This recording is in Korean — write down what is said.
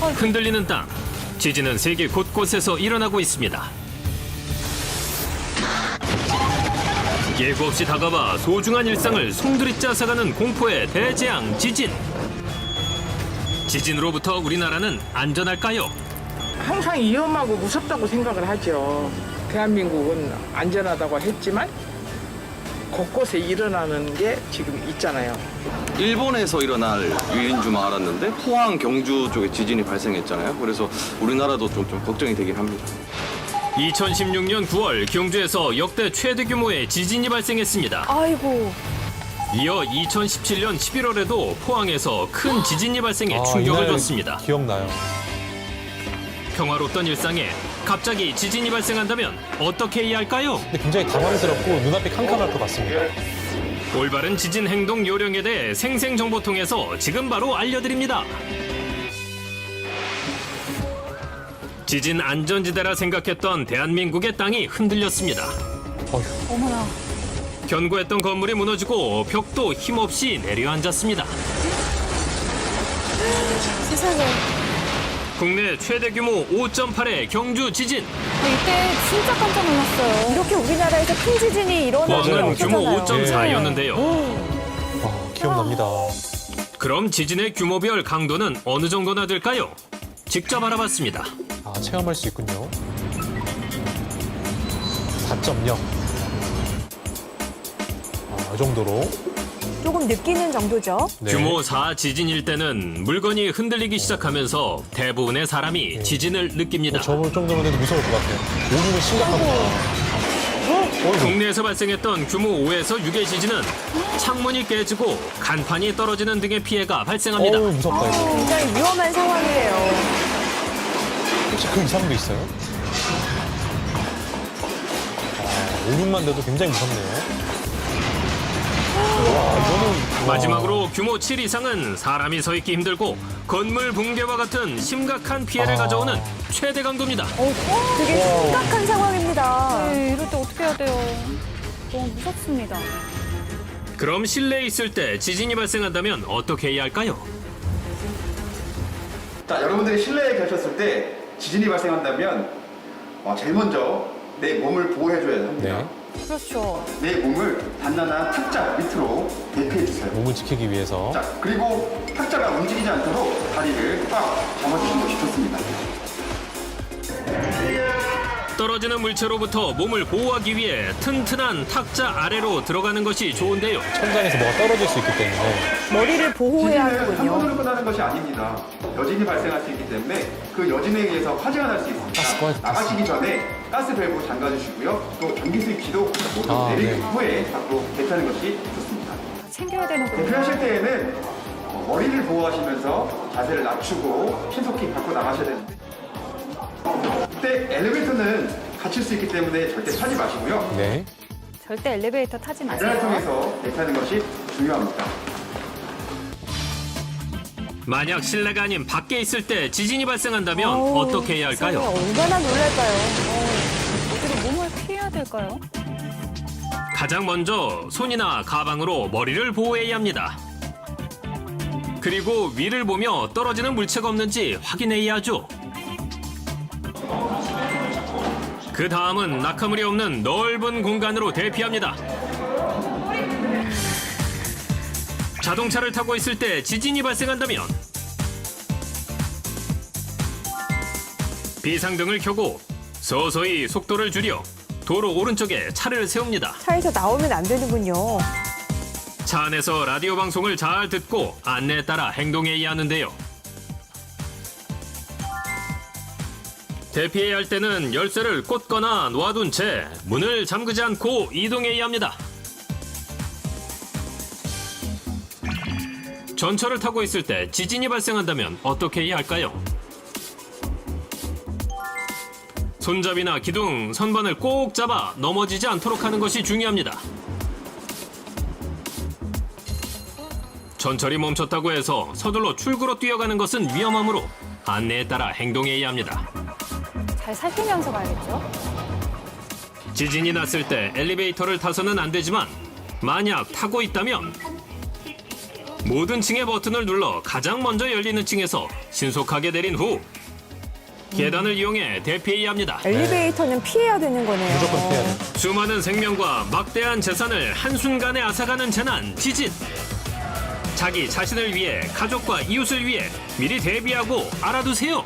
흔들리는 땅. 지진은 세계 곳곳에서 일어나고 있습니다. 예고 없이 다가와 소중한 일상을 송두리 짜서가는 공포의 대재앙 지진. 지진으로부터 우리나라는 안전할까요? 항상 위험하고 무섭다고 생각을 하죠. 대한민국은 안전하다고 했지만 곳곳에 일어나는 게 지금 있잖아요. 일본에서 일어날 일인 줄 알았는데 포항, 경주 쪽에 지진이 발생했잖아요. 그래서 우리나라도 좀 걱정이 되긴 합니다. 2016년 9월 경주에서 역대 최대 규모의 지진이 발생했습니다. 아이고. 이어 2017년 11월에도 포항에서 큰 지진이 발생해 충격을 이날 줬습니다. 기억나요. 평화롭던 일상에 갑자기 지진이 발생한다면 어떻게 해야 할까요? 근데 굉장히 당황스럽고 눈앞이 캄캄할 것 같습니다. 올바른 지진 행동 요령에 대해 생생정보통에서 지금 바로 알려드립니다. 지진 안전지대라 생각했던 대한민국의 땅이 흔들렸습니다. 어머나. 견고했던 건물이 무너지고 벽도 힘없이 내려앉았습니다. 세상에. 국내 최대 규모 5.8의 경주 지진. 이때 진짜 깜짝 놀랐어요. 이렇게 우리나라에서 큰 지진이 일어나는 게 포항은 규모 없었잖아요. 5.4였는데요. 기억납니다. 그럼 지진의 규모별 강도는 어느 정도나 될까요? 직접 알아봤습니다. 체험할 수 있군요. 4.0. 이 정도로. 조금 느끼는 정도죠. 네. 규모 4 지진일 때는 물건이 흔들리기 시작하면서 대부분의 사람이 지진을 느낍니다. 접을 정도면 해도 무서울 것 같아요. 오류는 심각합니다. 국내에서 발생했던 규모 5에서 6의 지진은 창문이 깨지고 간판이 떨어지는 등의 피해가 발생합니다. 무섭다 이거. 굉장히 위험한 상황이에요. 혹시 그 이상도 있어요? 5, 6만 돼도 굉장히 무섭네요. 이거는 마지막으로 규모 7 이상은 사람이 서 있기 힘들고 건물 붕괴와 같은 심각한 피해를 가져오는 최대 강도입니다. 되게 심각한 상황입니다. 네, 이럴 때 어떻게 해야 돼요? 너무 무섭습니다. 그럼 실내에 있을 때 지진이 발생한다면 어떻게 해야 할까요? 자, 여러분들이 실내에 계셨을 때 지진이 발생한다면 제일 먼저 내 몸을 보호해줘야 합니다. 네. 그렇죠. 내 몸을 단단한 탁자 밑으로 대피해주세요. 몸을 지키기 위해서. 자, 그리고 탁자가 움직이지 않도록 다리를 꽉 잡아주시는 것이 좋습니다. 떨어지는 물체로부터 몸을 보호하기 위해 튼튼한 탁자 아래로 들어가는 것이 좋은데요. 천장에서 뭐가 떨어질 수 있기 때문에. 머리를 보호해야 지진은 한 하는군요. 번으로 끝나는 것이 아닙니다. 여진이 발생할 수 있기 때문에 그 여진에 의해서 화재가 날 수 있습니다. 나가시기 전에 가스 밸브 잠가주시고요. 또 전기 스위치도 모두 내리기 네. 후에 밖으로 대피하는 것이 좋습니다. 챙겨야 되는군요. 대피하실 때에는 머리를 보호하시면서 자세를 낮추고 신속히 밖으로 나가셔야 됩니다. 그때 엘리베이터는 갇힐 수 있기 때문에 절대 타지 마시고요. 네. 절대 엘리베이터 타지 계단을 마세요. 통해서 대피하는 것이 중요합니다. 만약 실내가 아닌 밖에 있을 때 지진이 발생한다면 어떻게 해야 할까요? 얼마나 놀랄까요? 어디로 몸을 피해야 될까요? 가장 먼저 손이나 가방으로 머리를 보호해야 합니다. 그리고 위를 보며 떨어지는 물체가 없는지 확인해야 하죠. 그 다음은 낙하물이 없는 넓은 공간으로 대피합니다. 자동차를 타고 있을 때 지진이 발생한다면 비상등을 켜고 서서히 속도를 줄여 도로 오른쪽에 차를 세웁니다. 차에서 나오면 안 되는군요. 차 안에서 라디오 방송을 잘 듣고 안내에 따라 행동해야 하는데요. 대피해야 할 때는 열쇠를 꽂거나 놓아둔 채 문을 잠그지 않고 이동해야 합니다. 전철을 타고 있을 때 지진이 발생한다면 어떻게 해야 할까요? 손잡이나 기둥, 선반을 꼭 잡아 넘어지지 않도록 하는 것이 중요합니다. 전철이 멈췄다고 해서 서둘러 출구로 뛰어가는 것은 위험하므로 안내에 따라 행동해야 합니다. 잘 살피면서 가야겠죠? 지진이 났을 때 엘리베이터를 타서는 안 되지만 만약 타고 있다면 모든 층의 버튼을 눌러 가장 먼저 열리는 층에서 신속하게 내린 후 계단을 이용해 대피해야 합니다. 엘리베이터는 피해야 되는 거네요. 무조건 피해야 돼. 수많은 생명과 막대한 재산을 한순간에 앗아가는 재난, 지진. 자기 자신을 위해, 가족과 이웃을 위해 미리 대비하고 알아두세요.